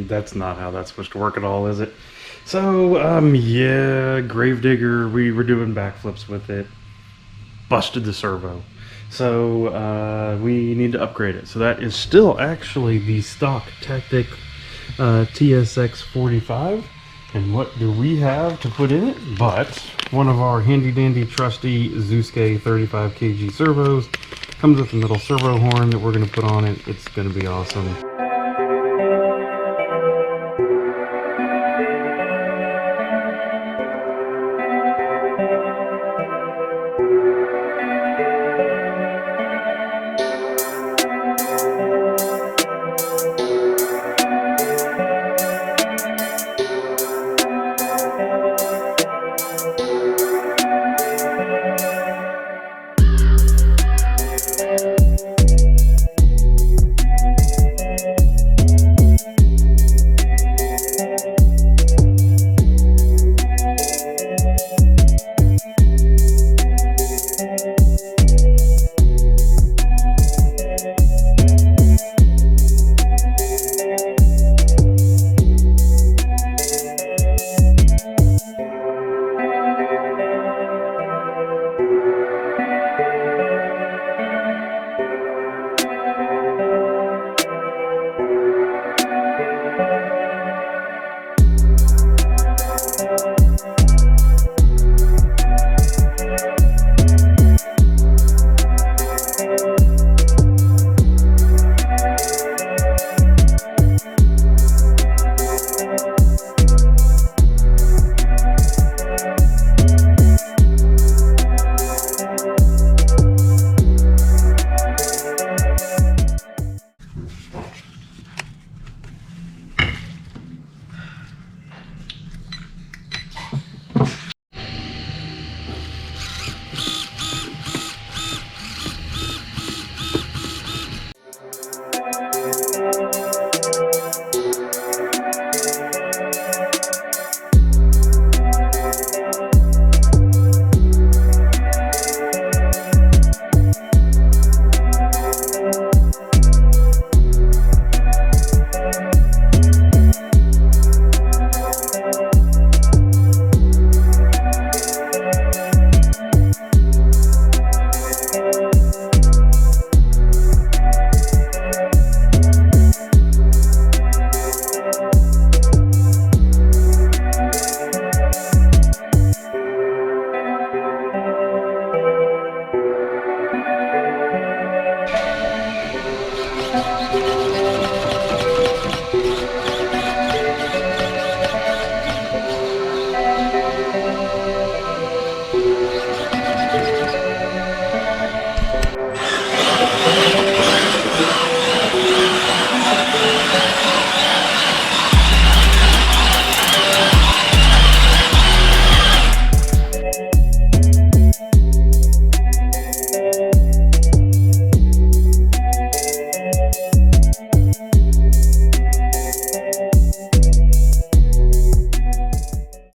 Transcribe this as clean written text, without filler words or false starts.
That's not how that's supposed to work at all, is it? So, yeah, Gravedigger, we were doing backflips with it. Busted the servo. So, we need to upgrade it. So that is still actually the stock Tactic TSX 45. And what do we have to put in it but one of our handy dandy trusty ZOSKAY 35kg servos. Comes with a little servo horn that we're going to put on it. It's going to be awesome.